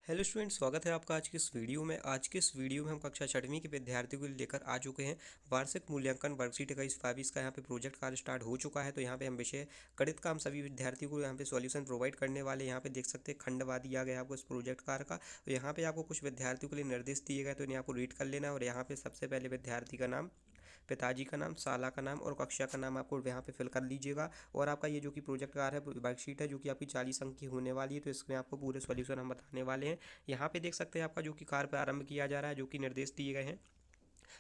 Hello student, स्वागत है आपका आज की इस वीडियो में। आज की इस वीडियो में हम कक्षा 6वीं के विद्यार्थियों को लेकर आ चुके हैं वार्षिक मूल्यांकन वर्कशीट 21-22 का। यहाँ पे प्रोजेक्ट कार्य स्टार्ट हो चुका है। तो यहाँ पे हम विषय गणित का हम सभी विद्यार्थियों को यहाँ पे सॉल्यूशन प्रोवाइड करने वाले। यहाँ पे देख सकते हैं खंडवा दिया गया आपको इस प्रोजेक्ट कार्य का। तो यहाँ पे आपको कुछ विद्यार्थियों के लिए निर्देश दिए गए, तो इन्हें आपको रीड कर लेना है। और यहाँ पे सबसे पहले विद्यार्थी का नाम, पिताजी का नाम, शाला का नाम और कक्षा का नाम आपको यहाँ पे फिल कर लीजिएगा। और आपका ये जो कि प्रोजेक्ट कार्य है, वर्कशीट है, जो कि आपकी 40 अंक की होने वाली है। तो इसमें आपको पूरे सॉल्यूशन हम बताने वाले हैं। यहाँ पे देख सकते हैं आपका जो कि कार्य प्रारंभ किया जा रहा है, जो कि निर्देश दिए गए हैं।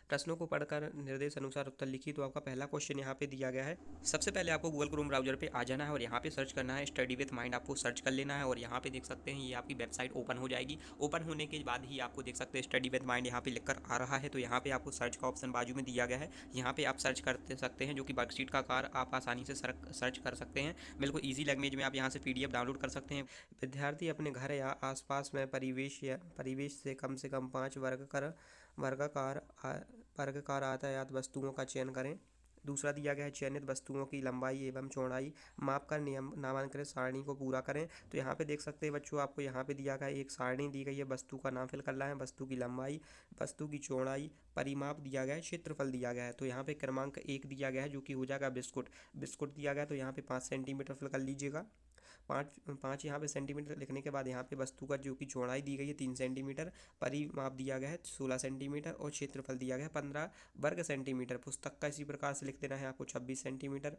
प्रश्नों को पढ़कर निर्देश अनुसार उत्तर लिखिए। तो आपका पहला क्वेश्चन यहाँ पे दिया गया है। सबसे पहले आपको गूगल क्रोम ब्राउजर पे आ जाना है और यहाँ पे सर्च करना है स्टडी विथ माइंड। आपको सर्च कर लेना है और यहाँ पे देख सकते हैं ये आपकी वेबसाइट ओपन हो जाएगी। ओपन होने के बाद ही आपको देख सकते हैं स्टडी विथ माइंड यहाँ पे लिखकर आ रहा है। तो यहाँ पे आपको सर्च का ऑप्शन बाजू में दिया गया है। यहाँ पे आप सर्च कर सकते हैं, जो कि वर्कशीट का कार्य आप आसानी से सर्च कर सकते हैं। बिल्कुल ईजी लैंग्वेज में आप यहाँ से PDF डाउनलोड कर सकते हैं। विद्यार्थी अपने घर या आसपास में परिवेश से कम 5 वर्गाकार वर्गाकार यातायात वस्तुओं का चयन करें। दूसरा दिया गया है चयनित वस्तुओं की लंबाई एवं चौड़ाई माप कर नियम नामांकित सारणी को पूरा करें। तो यहाँ पे देख सकते हैं बच्चों, आपको यहाँ पे दिया गया है एक सारणी दी गई है। वस्तु का नाम फिल करना है, वस्तु की लंबाई, वस्तु की चौड़ाई, परिमाप दिया गया है, क्षेत्रफल दिया गया है। तो यहाँ पे क्रमांक 1 दिया गया है, जो कि हो जाएगा बिस्कुट। बिस्कुट दिया गया है, तो यहाँ पे 5 सेंटीमीटर फिल कर लीजिएगा। पाँच यहाँ पे सेंटीमीटर लिखने के बाद यहाँ पे वस्तु का जो कि चौड़ाई दी गई है 3 सेंटीमीटर, परिमाप दिया गया है 16 सेंटीमीटर और क्षेत्रफल दिया गया है 15 वर्ग सेंटीमीटर। पुस्तक का इसी प्रकार से लिख देना है आपको 26 सेंटीमीटर,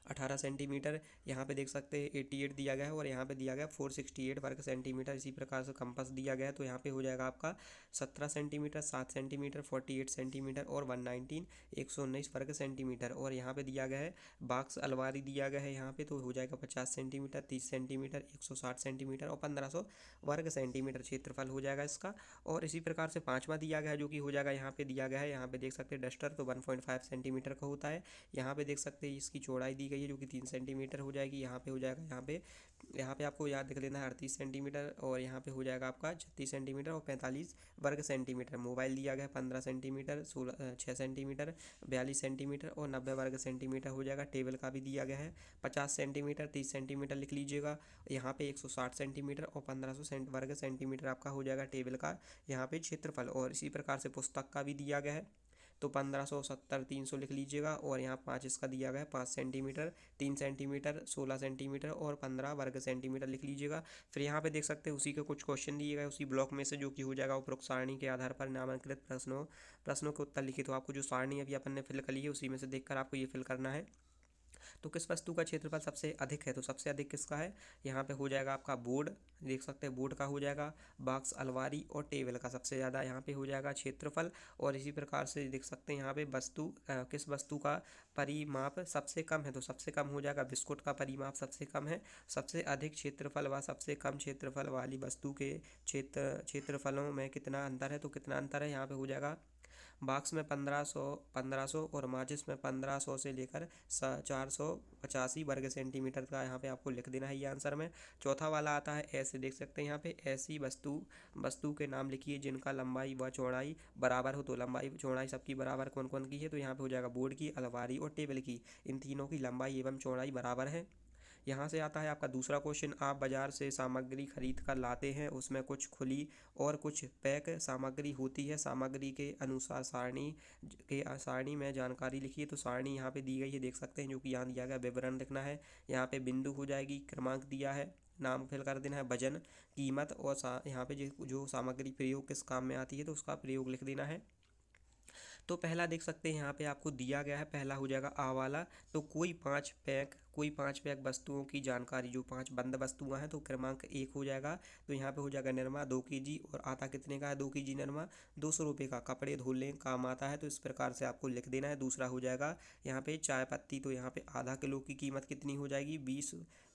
18 सेंटीमीटर। यहाँ पे देख सकते हैं 88 दिया गया है और यहाँ पे दिया गया 468 वर्ग सेंटीमीटर। इसी प्रकार से कंपास दिया गया है, तो यहाँ पे हो जाएगा आपका 17 सेंटीमीटर, 7 सेंटीमीटर, 48 सेंटीमीटर और 119 119 वर्ग सेंटीमीटर। और यहाँ पे दिया गया है बॉक्स अलमारी दिया गया है यहाँ पे, तो हो जाएगा 50 सेंटीमीटर, 30 सेंटीमीटर, 160 सेंटीमीटर और 1500 वर्ग सेंटीमीटर क्षेत्रफल हो जाएगा इसका। और इसी प्रकार से पाँचवा दिया गया है, जो कि हो जाएगा यहाँ पे दिया गया है, यहाँ पे देख सकते हैं डस्टर, तो 1.5 सेंटीमीटर का होता है। यहाँ पे देख सकते हैं इसकी चौड़ाई दी गई है, जो कि 3 सेंटीमीटर हो जाएगी। यहाँ पे हो जाएगा यहाँ पे आपको याद देख लेना है 38 सेंटीमीटर और यहाँ पे हो जाएगा आपका 36 सेंटीमीटर और 45 वर्ग सेंटीमीटर। मोबाइल दिया गया है 15 सेंटीमीटर, 6 सेंटीमीटर, 42 सेंटीमीटर और 90 वर्ग सेंटीमीटर हो जाएगा। टेबल का भी दिया गया है 50 सेंटीमीटर, 30 सेंटीमीटर लिख लीजिएगा। यहाँ पे 160 सेंटीमीटर और 1500 वर्ग सेंटीमीटर आपका हो जाएगा टेबल का यहाँ पे क्षेत्रफल। और इसी प्रकार से पुस्तक का भी दिया गया है, तो 1570 300 लिख लीजिएगा। और यहाँ 5 इसका दिया गया है 5 सेंटीमीटर, 3 सेंटीमीटर, 16 सेंटीमीटर और 15 वर्ग सेंटीमीटर लिख लीजिएगा। फिर यहाँ पे देख सकते हैं उसी के कुछ क्वेश्चन दिए गए उसी ब्लॉक में से, जो कि हो जाएगा उपरोक्त सारणी के आधार पर नामांकित प्रश्नों के उत्तर लिखिए। तो आपको जो सारणी अभी अपन ने फिल कर ली है उसी में से देखकर आपको ये फिल करना है। तो किस वस्तु का क्षेत्रफल सबसे अधिक है, तो सबसे अधिक किसका है, यहाँ पे हो जाएगा आपका बोर्ड। देख सकते हैं बोर्ड का हो जाएगा, बॉक्स अलमारी और टेबल का सबसे ज़्यादा यहाँ पे हो जाएगा क्षेत्रफल। और इसी प्रकार से देख सकते हैं यहाँ पे किस वस्तु का परिमाप सबसे कम है, तो सबसे कम हो जाएगा बिस्कुट का परिमाप सबसे कम है। सबसे अधिक क्षेत्रफल व सबसे कम क्षेत्रफल वाली वस्तु के क्षेत्रफलों में कितना अंतर है, तो कितना अंतर है यहाँ पे हो जाएगा बॉक्स में 1500 और माचिस में 1500 से लेकर 485 वर्ग सेंटीमीटर का यहाँ पे आपको लिख देना है ये आंसर में। चौथा वाला आता है ऐसे, देख सकते हैं यहाँ पे ऐसी वस्तु के नाम लिखिए जिनका लंबाई व चौड़ाई बराबर हो। तो लंबाई चौड़ाई सबकी बराबर कौन कौन की है, तो यहाँ पे हो जाएगा बोर्ड की, अलमारी और टेबल की। इन तीनों की लंबाई एवं चौड़ाई बराबर है। यहाँ से आता है आपका दूसरा क्वेश्चन, आप बाजार से सामग्री खरीद कर लाते हैं, उसमें कुछ खुली और कुछ पैक सामग्री होती है। सामग्री के अनुसार सारणी में जानकारी लिखिए। तो सारणी यहाँ पे दी गई है, देख सकते हैं, जो कि यहाँ दिया गया विवरण लिखना है। यहाँ पे बिंदु हो जाएगी, क्रमांक दिया है, नाम फिल कर देना है, वजन, कीमत और यहाँ पे जो सामग्री प्रयोग किस काम में आती है तो उसका प्रयोग लिख देना है। तो पहला देख सकते हैं यहाँ पे आपको दिया गया है, पहला हो जाएगा आ वाला। तो कोई पाँच पैक वस्तुओं की जानकारी, जो 5 बंद वस्तुएं हैं, तो क्रमांक 1 हो जाएगा। तो यहाँ पे हो जाएगा निरमा 2 केजी और आता कितने का है, 2 केजी निरमा 200 रुपये का, कपड़े धोने काम आता है। तो इस प्रकार से आपको लिख देना है। दूसरा हो जाएगा यहाँ पे चाय पत्ती, तो यहाँ पे आधा किलो की कीमत कितनी हो जाएगी,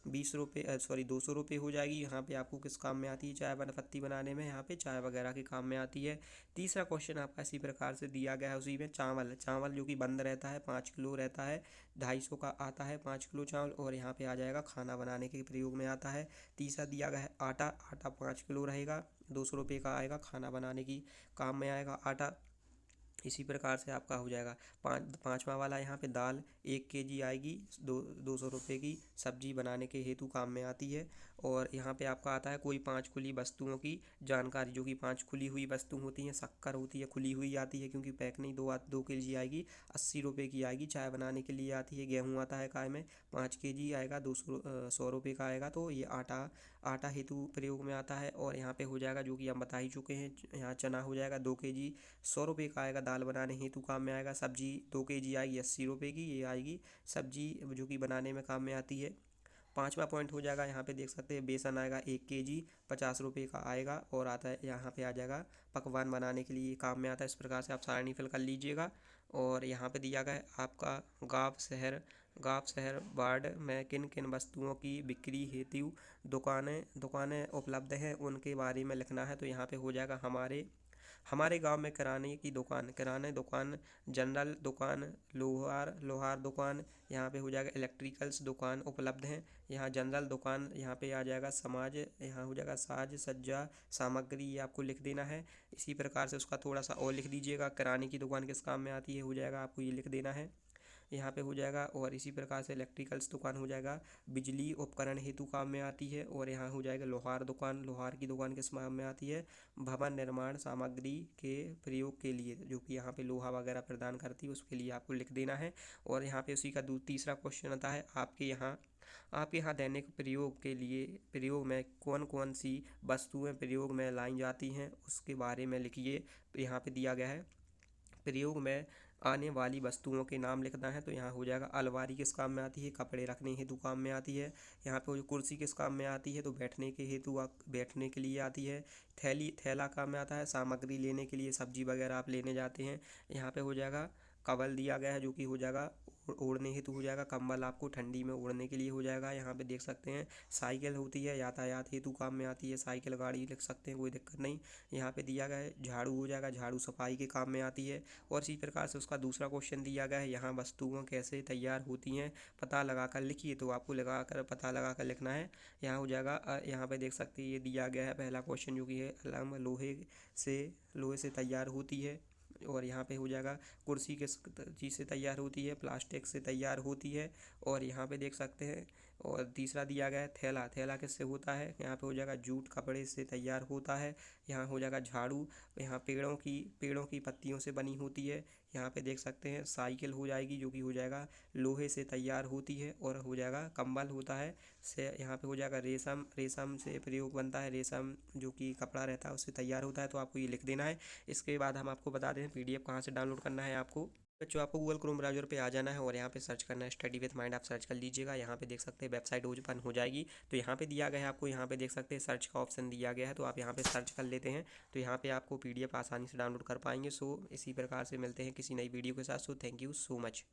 20 रुपये, सॉरी 200 रुपये हो जाएगी। यहाँ पे आपको किस काम में आती है, चाय पत्ती बनाने में, यहाँ पे चाय वगैरह के काम में आती है। तीसरा क्वेश्चन आपका इसी प्रकार से दिया गया है, उसी में चावल जो कि बंद रहता है 5 किलो रहता है, 250 का आता है 5 किलो चावल। और यहाँ पे आ जाएगा खाना बनाने के प्रयोग में आता है। तीसरा दिया गया है आटा 5 किलो रहेगा, 200 रुपये का आएगा, खाना बनाने की काम में आएगा आटा। इसी प्रकार से आपका हो जाएगा। पाँचवा वाला यहाँ पे दाल 1 kg आएगी, 200 रुपये की, सब्जी बनाने के हेतु काम में आती है। और यहाँ पे आपका आता है कोई 5 खुली वस्तुओं की जानकारी, जो कि 5 खुली हुई वस्तु होती हैं। शक्कर होती है, खुली हुई आती है क्योंकि पैक नहीं, 2 kg आएगी, 80 रुपये की आएगी, चाय बनाने के लिए आती है। गेहूँ आता है काय में 5 kg आएगा, 100 रुपये का आएगा। तो ये आटा हेतु प्रयोग में आता है। और यहाँ पे हो जाएगा जो कि हम बता ही चुके हैं, यहाँ चना हो जाएगा 2 kg, 100 रुपये का आएगा, दाल बनाने हेतु काम में आएगा। सब्जी 2 kg आएगी, 80 रुपये की, ये आएगी सब्जी जो कि बनाने में काम में आती है। पाँचवा पॉइंट हो जाएगा, यहाँ पे देख सकते हैं बेसन आएगा 1 kg, 50 रुपये का आएगा। और आता है यहाँ पे आ जाएगा पकवान बनाने के लिए काम में आता है। इस प्रकार से आप सारणी फिल कर लीजिएगा। और यहाँ पे दिया गया है आपका गाँव शहर वार्ड में किन किन वस्तुओं की बिक्री हेतु दुकानें उपलब्ध हैं, उनके बारे में लिखना है। तो यहाँ पे हो जाएगा हमारे गांव में किराने दुकान, जनरल दुकान, लोहार दुकान, यहाँ पे हो जाएगा इलेक्ट्रिकल्स दुकान उपलब्ध हैं। यहाँ जनरल दुकान, यहाँ पे आ जाएगा यहाँ हो जाएगा साज सज्जा सामग्री, ये आपको लिख देना है। इसी प्रकार से उसका थोड़ा सा और लिख दीजिएगा, किराने की दुकान किस काम में आती है, हो जाएगा आपको ये लिख देना है यहाँ पे हो जाएगा। और इसी प्रकार से इलेक्ट्रिकल्स दुकान हो जाएगा, बिजली उपकरण हेतु काम में आती है। और यहाँ हो जाएगा लोहार की दुकान किस काम में आती है, भवन निर्माण सामग्री के प्रयोग के लिए, जो कि यहाँ पे लोहा वगैरह प्रदान करती है, उसके लिए आपको लिख देना है। और यहाँ पे उसी का तीसरा क्वेश्चन आता है, आपके यहाँ दैनिक प्रयोग में कौन कौन सी वस्तुएं प्रयोग में लाई जाती हैं, उसके बारे में लिखिए। यहाँ पे दिया गया है प्रयोग में आने वाली वस्तुओं के नाम लिखना है। तो यहाँ हो जाएगा अलमारी किस काम में आती है, कपड़े रखने हेतु काम में आती है। यहाँ पे कुर्सी किस काम में आती है, तो बैठने के हेतु बैठने के लिए आती है। थैला काम में आता है, सामग्री लेने के लिए, सब्जी वगैरह आप लेने जाते हैं। यहाँ पे हो जाएगा कंबल दिया गया है, जो कि हो जाएगा ओढ़ने हेतु हो जाएगा, कंबल आपको ठंडी में ओढ़ने के लिए हो जाएगा। यहाँ पे देख सकते हैं साइकिल होती है, यातायात हेतु काम में आती है, साइकिल गाड़ी लिख सकते हैं, कोई दिक्कत नहीं। यहाँ पे दिया गया है झाड़ू हो जाएगा, झाड़ू सफाई के काम में आती है। और इसी प्रकार से उसका दूसरा क्वेश्चन दिया गया है, यहाँ वस्तुओं कैसे तैयार होती हैं, पता लगाकर लिखिए। तो आपको पता लगाकर लिखना है। यहाँ हो जाएगा यहाँ पे देख सकते हैं ये दिया गया है पहला क्वेश्चन, जो कि है अलम लोहे से तैयार होती है। और यहाँ पे हो जाएगा कुर्सी किस चीज़ से तैयार होती है, प्लास्टिक से तैयार होती है। और यहाँ पे देख सकते हैं। और तीसरा दिया गया है थैला किससे होता है, यहाँ पे हो जाएगा जूट कपड़े से तैयार होता है। यहाँ हो जाएगा झाड़ू, यहाँ पेड़ों की पत्तियों से बनी होती है। यहाँ पे देख सकते हैं साइकिल हो जाएगी, जो कि हो जाएगा लोहे से तैयार होती है। और हो जाएगा कंबल होता है यहाँ पे हो जाएगा रेशम से प्रयोग बनता है, रेशम जो कि कपड़ा रहता है उससे तैयार होता है। तो आपको ये लिख देना है। इसके बाद हम आपको बता दें PDF कहाँ से डाउनलोड करना है आपको। बच्चों आपको गूगल क्रोम ब्राउज़र पे आ जाना है और यहाँ पे सर्च करना है स्टडी विद माइंड, आप सर्च कर लीजिएगा। यहाँ पे देख सकते हैं वेबसाइट ओपन हो जाएगी। तो यहाँ पे दिया गया है आपको, यहाँ पे देख सकते हैं सर्च का ऑप्शन दिया गया है, तो आप यहाँ पे सर्च कर लेते हैं। तो यहाँ पे आपको PDF आसानी से डाउनलोड कर पाएंगे। सो इसी प्रकार से मिलते हैं किसी नई वीडियो के साथ। So thank you so much.